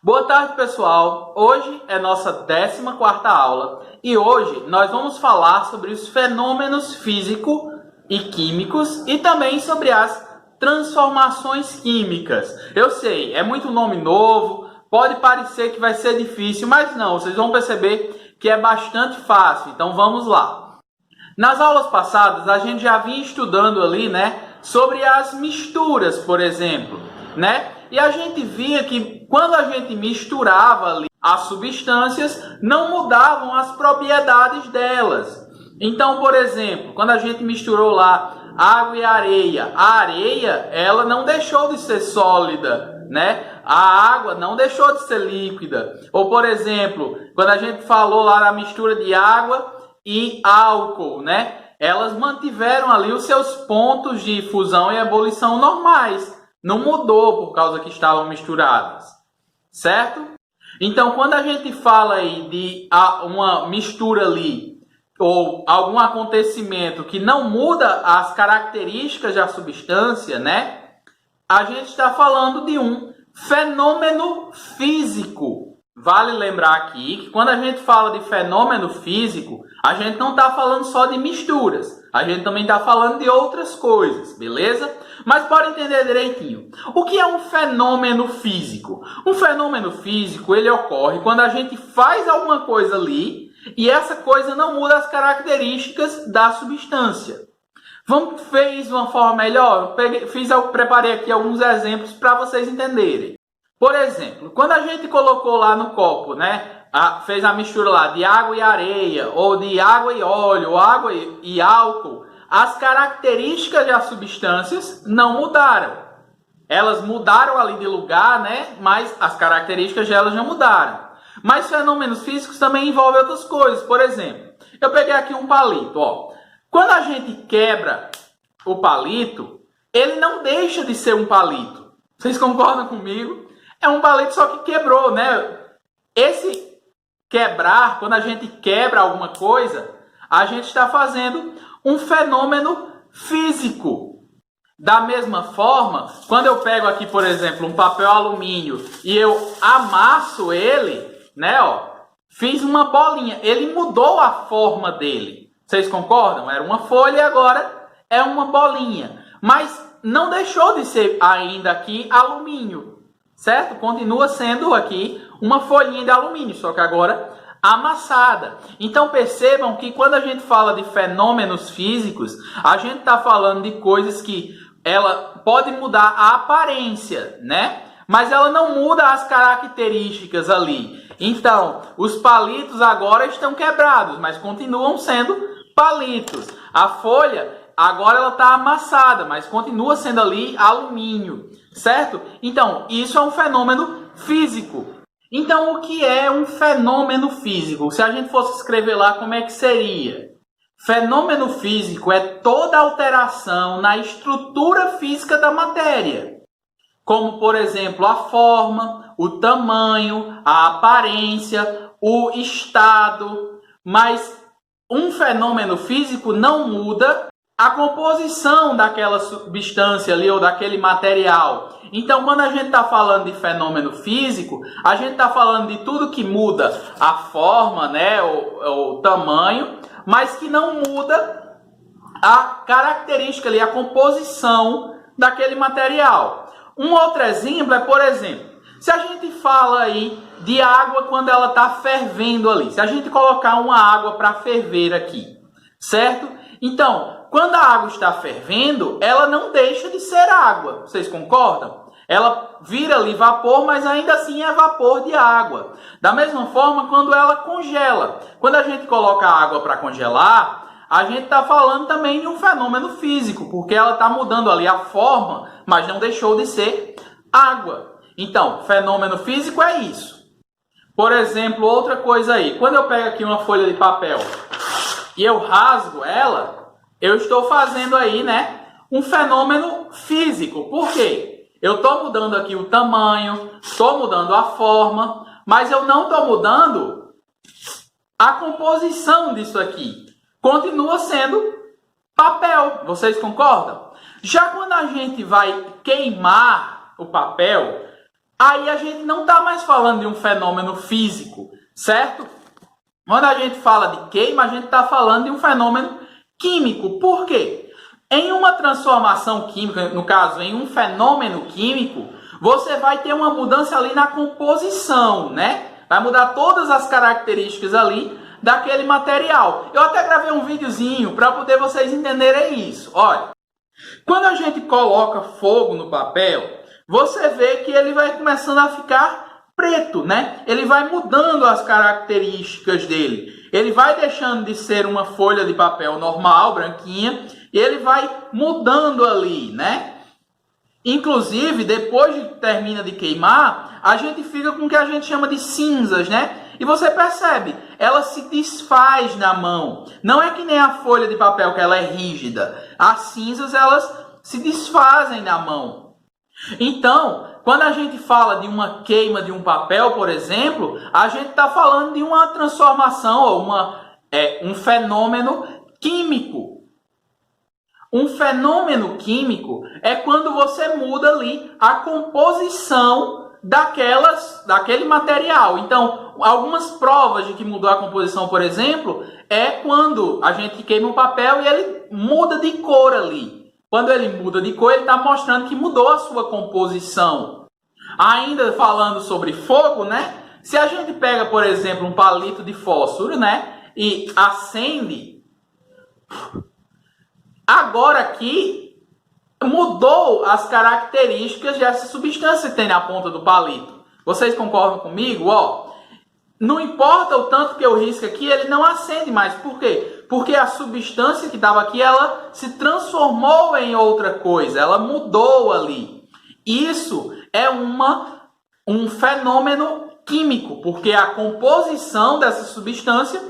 Boa tarde, pessoal. Hoje é nossa 14ª aula e hoje nós vamos falar sobre os fenômenos físicos e químicos e também sobre as transformações químicas. Eu sei, é muito nome novo, pode parecer que vai ser difícil, mas não, vocês vão perceber que é bastante fácil. Então vamos lá. Nas aulas passadas a gente já vinha estudando ali, sobre as misturas, por exemplo, E a gente via que quando a gente misturava ali as substâncias, não mudavam as propriedades delas. Então, por exemplo, quando a gente misturou lá água e areia, a areia, ela não deixou de ser sólida, A água não deixou de ser líquida. Ou, por exemplo, quando a gente falou lá na mistura de água e álcool, Elas mantiveram ali os seus pontos de fusão e ebulição normais. Não mudou por causa que estavam misturadas, certo? Então, quando a gente fala aí de uma mistura ali, ou algum acontecimento que não muda as características da substância, A gente está falando de um fenômeno físico. Vale lembrar aqui que quando a gente fala de fenômeno físico, a gente não está falando só de misturas. A gente também está falando de outras coisas, beleza? Mas pode entender direitinho. O que é um fenômeno físico? Um fenômeno físico, ele ocorre quando a gente faz alguma coisa ali e essa coisa não muda as características da substância. Vamos ver isso de uma forma melhor? Eu preparei aqui alguns exemplos para vocês entenderem. Por exemplo, quando a gente colocou lá no copo, fez a mistura lá de água e areia, ou de água e óleo, ou água e álcool, as características das substâncias não mudaram. Elas mudaram ali de lugar, Mas as características delas não mudaram. Mas fenômenos físicos também envolvem outras coisas. Por exemplo, eu peguei aqui um palito, ó. Quando a gente quebra o palito, ele não deixa de ser um palito. Vocês concordam comigo? É um palito só que quebrou, Esse quebrar, quando a gente quebra alguma coisa, a gente está fazendo um fenômeno físico. Da mesma forma, quando eu pego aqui, por exemplo, um papel alumínio e eu amasso ele, fiz uma bolinha. Ele mudou a forma dele. Vocês concordam? Era uma folha e agora é uma bolinha. Mas não deixou de ser ainda aqui alumínio. Certo? Continua sendo aqui uma folhinha de alumínio, só que agora amassada. Então percebam que quando a gente fala de fenômenos físicos, a gente está falando de coisas que ela pode mudar a aparência, Mas ela não muda as características ali. Então, os palitos agora estão quebrados, mas continuam sendo palitos. A folha agora ela está amassada, mas continua sendo ali alumínio. Certo? Então, isso é um fenômeno físico. Então, o que é um fenômeno físico? Se a gente fosse escrever lá, como é que seria? Fenômeno físico é toda alteração na estrutura física da matéria. Como, por exemplo, a forma, o tamanho, a aparência, o estado. Mas um fenômeno físico não muda a composição daquela substância ali ou daquele material. Então, quando a gente está falando de fenômeno físico, a gente está falando de tudo que muda a forma, o tamanho, mas que não muda a característica ali, a composição daquele material. Um outro exemplo é, por exemplo, se a gente fala aí de água quando ela está fervendo ali. Se a gente colocar uma água para ferver aqui, certo? Então, quando a água está fervendo, ela não deixa de ser água. Vocês concordam? Ela vira ali vapor, mas ainda assim é vapor de água. Da mesma forma, quando ela congela. Quando a gente coloca a água para congelar, a gente está falando também de um fenômeno físico, porque ela está mudando ali a forma, mas não deixou de ser água. Então, fenômeno físico é isso. Por exemplo, outra coisa aí. Quando eu pego aqui uma folha de papel e eu rasgo ela, eu estou fazendo aí, um fenômeno físico. Por quê? Eu estou mudando aqui o tamanho, estou mudando a forma, mas eu não estou mudando a composição disso aqui. Continua sendo papel. Vocês concordam? Já quando a gente vai queimar o papel, aí a gente não está mais falando de um fenômeno físico, certo? Quando a gente fala de queima, a gente está falando de um fenômeno químico. Por quê? Em uma transformação química, no caso, em um fenômeno químico, você vai ter uma mudança ali na composição, né? Vai mudar todas as características ali daquele material. Eu até gravei um videozinho para poder vocês entenderem isso. Olha, quando a gente coloca fogo no papel, você vê que ele vai começando a ficar preto, né? Ele vai mudando as características dele. Ele vai deixando de ser uma folha de papel normal, branquinha, e ele vai mudando ali, né? Inclusive, depois que termina de queimar, a gente fica com o que a gente chama de cinzas, né? E você percebe, ela se desfaz na mão. Não é que nem a folha de papel que ela é rígida. As cinzas, elas se desfazem na mão. Então, quando a gente fala de uma queima de um papel, por exemplo, a gente está falando de uma transformação ou um fenômeno químico. Um fenômeno químico é quando você muda ali a composição daquele material. Então, algumas provas de que mudou a composição, por exemplo, é quando a gente queima o papel e ele muda de cor ali. Quando ele muda de cor, ele está mostrando que mudou a sua composição. Ainda falando sobre fogo, né? Se a gente pega, por exemplo, um palito de fósforo, né? E acende, agora aqui mudou as características dessa substância que tem na ponta do palito. Vocês concordam comigo? Ó, não importa o tanto que eu risco aqui, ele não acende mais. Por quê? Porque a substância que estava aqui, ela se transformou em outra coisa. Ela mudou ali. Isso é um fenômeno químico, porque a composição dessa substância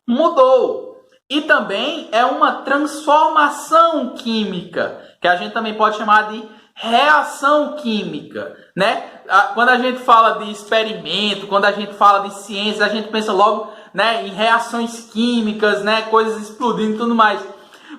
mudou. E também é uma transformação química, que a gente também pode chamar de reação química, né? Quando a gente fala de experimento, quando a gente fala de ciência, a gente pensa logo, né, em reações químicas, né, coisas explodindo e tudo mais.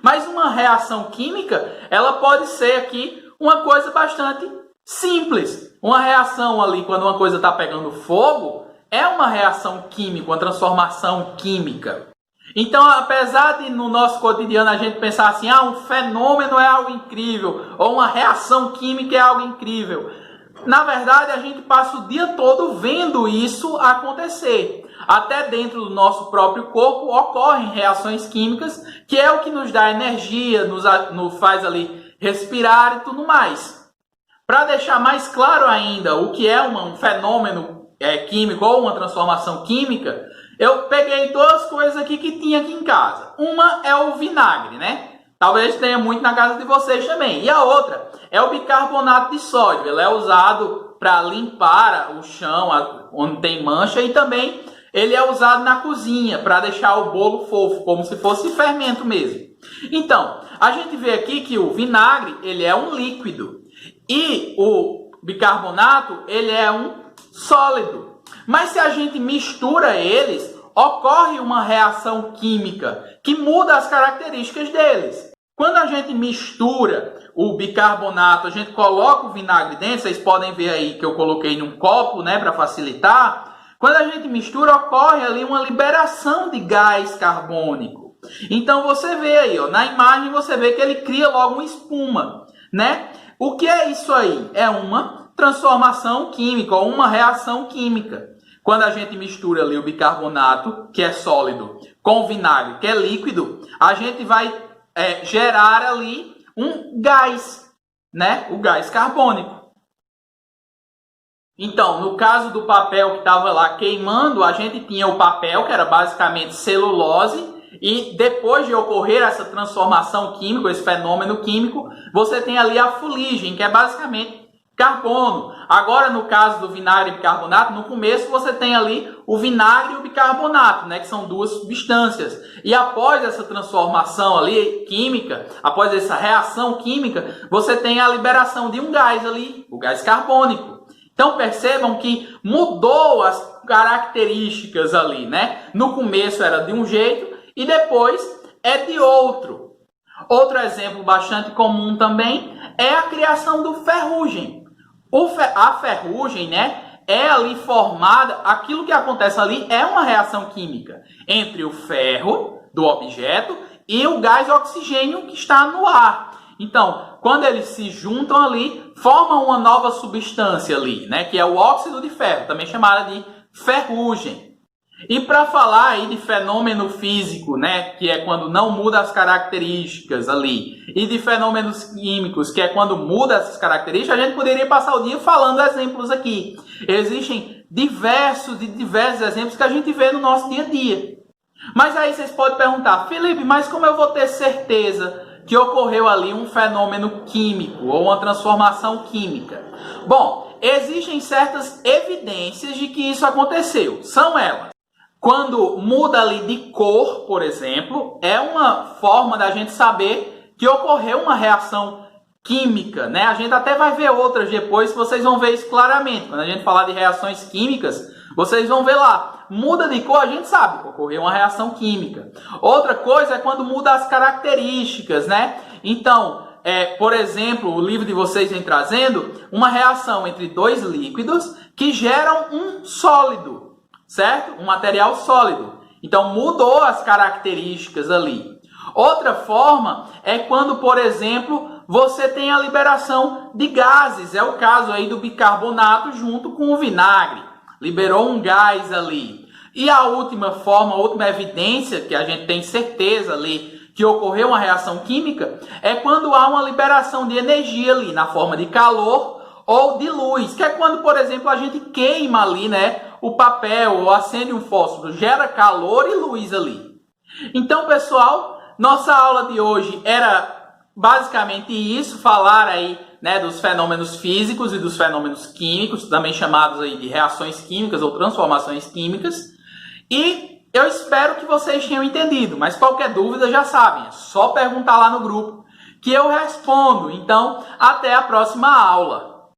Mas uma reação química, ela pode ser aqui uma coisa bastante simples. Uma reação ali, quando uma coisa está pegando fogo, é uma reação química, uma transformação química. Então, apesar de no nosso cotidiano a gente pensar assim, um fenômeno é algo incrível, ou uma reação química é algo incrível, na verdade a gente passa o dia todo vendo isso acontecer. Até dentro do nosso próprio corpo ocorrem reações químicas, que é o que nos dá energia, nos faz ali respirar e tudo mais. Para deixar mais claro ainda o que é um fenômeno químico ou uma transformação química, eu peguei duas coisas aqui que tinha aqui em casa. Uma é o vinagre, né? Talvez tenha muito na casa de vocês também. E a outra é o bicarbonato de sódio. Ele é usado para limpar o chão onde tem mancha e também ele é usado na cozinha para deixar o bolo fofo, como se fosse fermento mesmo. Então, a gente vê aqui que o vinagre ele é um líquido e o bicarbonato ele é um sólido. Mas se a gente mistura eles, ocorre uma reação química que muda as características deles. Quando a gente mistura o bicarbonato, a gente coloca o vinagre dentro, vocês podem ver aí que eu coloquei num copo, né, para facilitar. Quando a gente mistura, ocorre ali uma liberação de gás carbônico. Então você vê aí, ó, na imagem você vê que ele cria logo uma espuma, né? O que é isso aí? É uma transformação química ou uma reação química. Quando a gente mistura ali o bicarbonato, que é sólido, com o vinagre, que é líquido, a gente vai gerar ali um gás, né? O gás carbônico. Então, no caso do papel que estava lá queimando, a gente tinha o papel, que era basicamente celulose, e depois de ocorrer essa transformação química, esse fenômeno químico, você tem ali a fuligem, que é basicamente carbono. Agora, no caso do vinagre e bicarbonato, no começo você tem ali o vinagre e o bicarbonato, né, que são duas substâncias. E após essa transformação ali química, após essa reação química, você tem a liberação de um gás ali, o gás carbônico. Então percebam que mudou as características ali, né? No começo era de um jeito e depois é de outro. Outro exemplo bastante comum também é a criação do ferrugem. A ferrugem, né, é ali formada, aquilo que acontece ali é uma reação química entre o ferro do objeto e o gás oxigênio que está no ar. Então, quando eles se juntam ali, formam uma nova substância ali, né, que é o óxido de ferro, também chamada de ferrugem. E para falar aí de fenômeno físico, né, que é quando não muda as características ali, e de fenômenos químicos, que é quando muda essas características, a gente poderia passar o dia falando exemplos aqui. Existem diversos exemplos que a gente vê no nosso dia a dia. Mas aí vocês podem perguntar, Felipe, mas como eu vou ter certeza que ocorreu ali um fenômeno químico ou uma transformação química? Bom, existem certas evidências de que isso aconteceu. São elas. Quando muda ali de cor, por exemplo, é uma forma da gente saber que ocorreu uma reação química, né? A gente até vai ver outras depois, vocês vão ver isso claramente. Quando a gente falar de reações químicas, vocês vão ver lá. Muda de cor, a gente sabe que ocorreu uma reação química. Outra coisa é quando muda as características, né? Então, por exemplo, o livro de vocês vem trazendo uma reação entre dois líquidos que geram um sólido. Certo? Um material sólido. Então, mudou as características ali. Outra forma é quando, por exemplo, você tem a liberação de gases. É o caso aí do bicarbonato junto com o vinagre. Liberou um gás ali. E a última forma, a última evidência que a gente tem certeza ali que ocorreu uma reação química é quando há uma liberação de energia ali na forma de calor ou de luz, que é quando, por exemplo, a gente queima ali, né, o papel ou acende um fósforo, gera calor e luz ali. Então, pessoal, nossa aula de hoje era basicamente isso, falar aí, né, dos fenômenos físicos e dos fenômenos químicos, também chamados aí de reações químicas ou transformações químicas. E eu espero que vocês tenham entendido, mas qualquer dúvida já sabem, é só perguntar lá no grupo que eu respondo. Então, até a próxima aula.